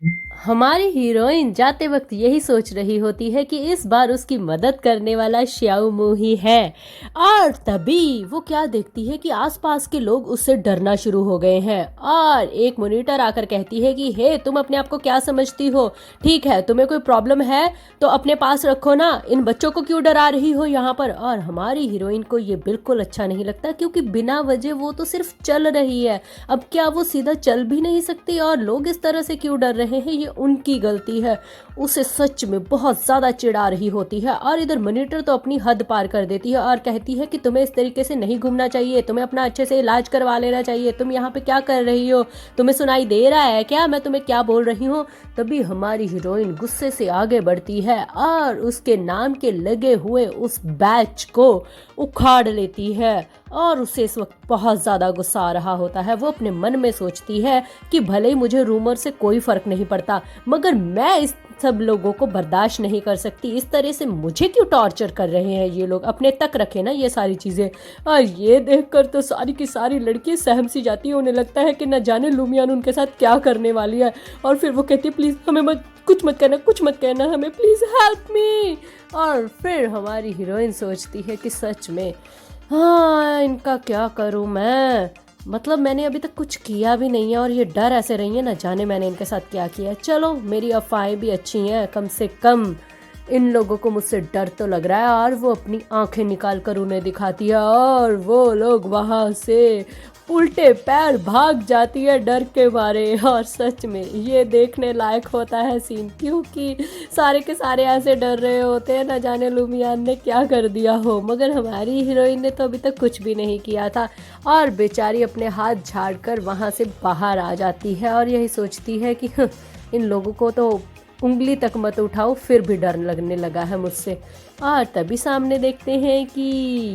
हमारी हीरोइन जाते वक्त यही सोच रही होती है कि इस बार उसकी मदद करने वाला श्याओमू ही है। और तभी वो क्या देखती है कि आसपास के लोग उससे डरना शुरू हो गए हैं और एक मॉनिटर आकर कहती है कि हे, तुम अपने आप को क्या समझती हो? ठीक है, तुम्हें कोई प्रॉब्लम है तो अपने पास रखो ना, इन बच्चों को क्यों डरा रही हो यहाँ पर? और हमारी हीरोइन को ये बिल्कुल अच्छा नहीं लगता, क्योंकि बिना वजह वो तो सिर्फ चल रही है। अब क्या वो सीधा चल भी नहीं सकती? और लोग इस तरह से क्यों डर रहे हैं, ये उनकी गलती है। उसे सच में बहुत ज्यादा चिढ़ा रही होती है। और इधर मॉनिटर तो अपनी हद पार कर देती है और कहती है कि तुम्हें इस तरीके से नहीं घूमना चाहिए, तुम्हें अपना अच्छे से इलाज करवा लेना चाहिए, तुम यहाँ पे क्या कर रही हो? तुम्हें सुनाई दे रहा है क्या मैं तुम्हें क्या बोल रही हूँ? तभी हमारी हीरोइन गुस्से से आगे बढ़ती है और उसके नाम के लगे हुए उस बैच को उखाड़ लेती है। और उसे इस वक्त बहुत ज़्यादा गुस्सा आ रहा होता है। वो अपने मन में सोचती है कि भले ही मुझे रूमर से कोई फ़र्क नहीं पड़ता, मगर मैं इस सब लोगों को बर्दाश्त नहीं कर सकती। इस तरह से मुझे क्यों टॉर्चर कर रहे हैं ये लोग? अपने तक रखे ना ये सारी चीज़ें। और ये देखकर तो सारी की सारी लड़की सहम सी जाती है। उन्हें लगता है कि न जाने लुमियान उनके साथ क्या करने वाली है। और फिर वो कहती है, प्लीज़ हमें मत, कुछ मत करना, कुछ मत कहना हमें, प्लीज़ हेल्प मी। और फिर हमारी हीरोइन सोचती है कि सच में हाँ, इनका क्या करूं मैं? मतलब मैंने अभी तक कुछ किया भी नहीं है और ये डर ऐसे रही है, ना जाने मैंने इनके साथ क्या किया है। चलो, मेरी अफवाहें भी अच्छी हैं, कम से कम इन लोगों को मुझसे डर तो लग रहा है। और वो अपनी आंखें निकाल कर उन्हें दिखाती है और वो लोग वहां से उल्टे पैर भाग जाती है डर के मारे। और सच में ये देखने लायक होता है सीन, क्योंकि सारे के सारे ऐसे डर रहे होते हैं, ना जाने लुमियान ने क्या कर दिया हो। मगर हमारी हीरोइन ने तो अभी तक कुछ भी नहीं किया था और बेचारी अपने हाथ झाड़कर वहां से बाहर आ जाती है और यही सोचती है कि इन लोगों को तो उंगली तक मत उठाओ, फिर भी डर लगने लगा है मुझसे। और तभी सामने देखते हैं कि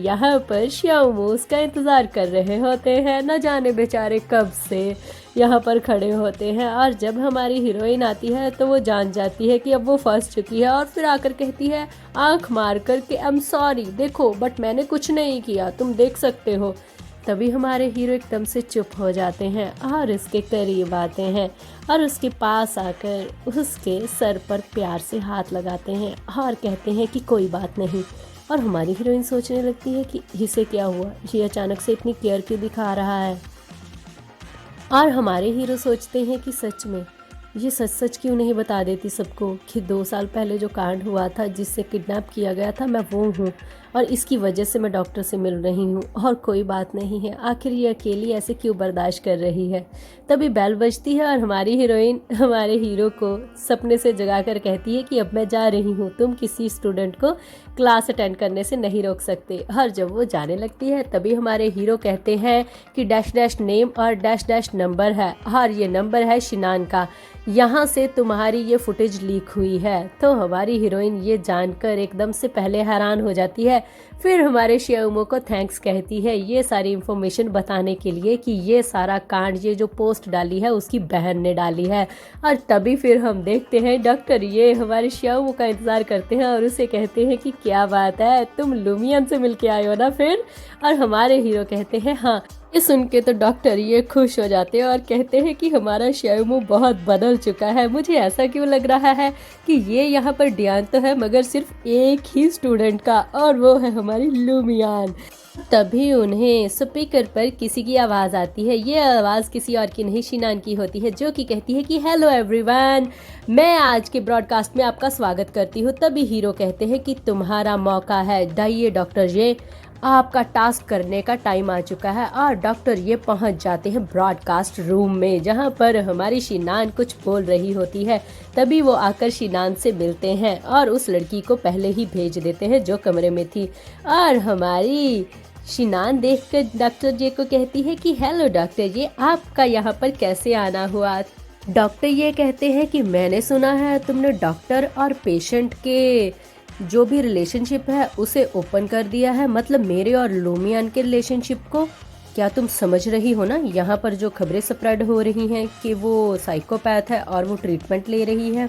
यहाँ पर श्याओमू उसका इंतज़ार कर रहे होते हैं, न जाने बेचारे कब से यहाँ पर खड़े होते हैं। और जब हमारी हीरोइन आती है तो वो जान जाती है कि अब वो फंस चुकी है और फिर आकर कहती है आंख मार कर कि आई एम सॉरी, देखो बट मैंने कुछ नहीं किया, तुम देख सकते हो। तभी हमारे हीरो एकदम से चुप हो जाते हैं और उसके करीब आते हैं और उसके पास आकर उसके सर पर प्यार से हाथ लगाते हैं और कहते हैं कि कोई बात नहीं। और हमारी हीरोइन सोचने लगती है कि इसे क्या हुआ, ये अचानक से इतनी केयर क्यों दिखा रहा है। और हमारे हीरो सोचते हैं कि सच में ये सच सच क्यों नहीं बता देती सबको कि 2 साल पहले जो कांड हुआ था, जिससे किडनैप किया गया था, मैं वो हूँ और इसकी वजह से मैं डॉक्टर से मिल रही हूँ। और कोई बात नहीं है, आखिर ये अकेली ऐसे क्यों बर्दाश्त कर रही है। तभी बेल बजती है और हमारी हीरोइन हमारे हीरो को सपने से जगा कर कहती है कि अब मैं जा रही हूँ, तुम किसी स्टूडेंट को क्लास अटेंड करने से नहीं रोक सकते। और जब वो जाने लगती है तभी हमारे हीरो कहते हैं कि डैश डैश नेम और डैश डैश नंबर है और ये नंबर है शिनान का, यहाँ से तुम्हारी ये फुटेज लीक हुई है। तो हमारी हीरोइन ये जानकर एकदम से पहले हैरान हो जाती है, फिर हमारे श्याओमू को थैंक्स कहती है ये सारी इन्फॉर्मेशन बताने के लिए कि ये सारा कांड, ये जो पोस्ट डाली है उसकी बहन ने डाली है। और तभी फिर हम देखते हैं डॉक्टर ये हमारे श्याओमू का इंतज़ार करते हैं और उसे कहते हैं कि क्या बात है, तुम लुमियन से मिल के आए हो ना फिर? और हमारे हीरो कहते हैं हाँ। ये सुन के तो डॉक्टर ये खुश हो जाते हैं और कहते हैं कि हमारा श्याओमू बहुत बदल चुका है। मुझे ऐसा क्यों लग रहा है कि ये यहाँ पर ध्यान तो है मगर सिर्फ एक ही स्टूडेंट का, और वो है हमारी लुमियान। तभी उन्हें स्पीकर पर किसी की आवाज़ आती है। ये आवाज़ किसी और की नहीं, शिनान की होती है, जो कि कहती है कि हेलो एवरीवन, मैं आज के ब्रॉडकास्ट में आपका स्वागत करती हूँ। तभी हीरो कहते हैं कि तुम्हारा मौका है, जाइए डॉक्टर ये आपका टास्क करने का टाइम आ चुका है। और डॉक्टर ये पहुंच जाते हैं ब्रॉडकास्ट रूम में, जहां पर हमारी शिनान कुछ बोल रही होती है। तभी वो आकर शिनान से मिलते हैं और उस लड़की को पहले ही भेज देते हैं जो कमरे में थी। और हमारी शिनान देखकर डॉक्टर जी को कहती है कि हेलो डॉक्टर, ये आपका यहाँ पर कैसे आना हुआ? डॉक्टर ये कहते हैं कि मैंने सुना है तुमने डॉक्टर और पेशेंट के जो भी रिलेशनशिप है उसे ओपन कर दिया है, मतलब मेरे और लुमियान के रिलेशनशिप को। क्या तुम समझ रही हो ना यहाँ पर जो खबरें स्प्रेड हो रही हैं कि वो साइकोपैथ है और वो ट्रीटमेंट ले रही है।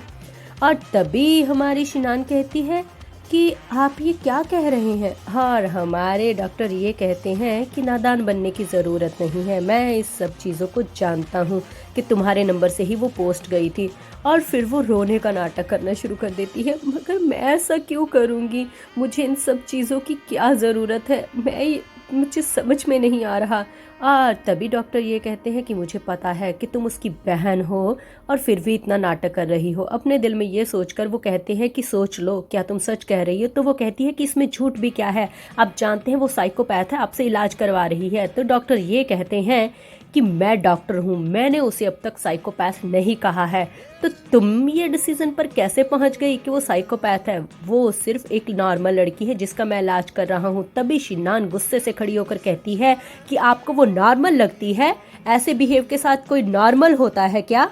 और तभी हमारी शिनान कहती है कि आप ये क्या कह रहे हैं? और हमारे डॉक्टर ये कहते हैं कि नादान बनने की ज़रूरत नहीं है, मैं इस सब चीज़ों को जानता हूँ। कि तुम्हारे नंबर से ही वो पोस्ट गई थी। और फिर वो रोने का नाटक करना शुरू कर देती है, मगर मैं ऐसा क्यों करूँगी, मुझे इन सब चीज़ों की क्या ज़रूरत है, मुझे समझ में नहीं आ रहा। और तभी डॉक्टर ये कहते हैं कि मुझे पता है कि तुम उसकी बहन हो और फिर भी इतना नाटक कर रही हो। अपने दिल में ये सोचकर वो कहते हैं कि सोच लो, क्या तुम सच कह रही हो? तो वो कहती है कि इसमें झूठ भी क्या है, आप जानते हैं वो साइकोपैथ है, आपसे इलाज करवा रही है। तो डॉक्टर ये कहते हैं कि मैं डॉक्टर हूँ, मैंने उसे अब तक साइकोपैथ नहीं कहा है, तो तुम ये डिसीजन पर कैसे पहुंच गई कि वो साइकोपैथ है? वो सिर्फ एक नॉर्मल लड़की है जिसका मैं इलाज कर रहा हूँ। तभी शिनान गुस्से से खड़ी होकर कहती है कि आपको वो नॉर्मल लगती है? ऐसे बिहेव के साथ कोई नॉर्मल होता है क्या?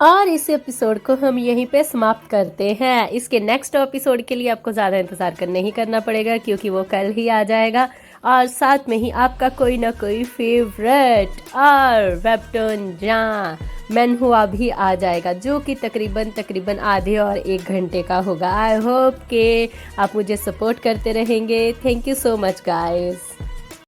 और इस एपिसोड को हम यहीं पे समाप्त करते हैं। इसके नेक्स्ट एपिसोड के लिए आपको ज़्यादा इंतज़ार नहीं करना पड़ेगा क्योंकि वो कल ही आ जाएगा। और साथ में ही आपका कोई ना कोई फेवरेट और वेबटून जहाँ मैनहुआ भी आ जाएगा, जो कि तकरीबन आधे और 1 घंटे का होगा। आई होप कि आप मुझे सपोर्ट करते रहेंगे। Thank you so much guys.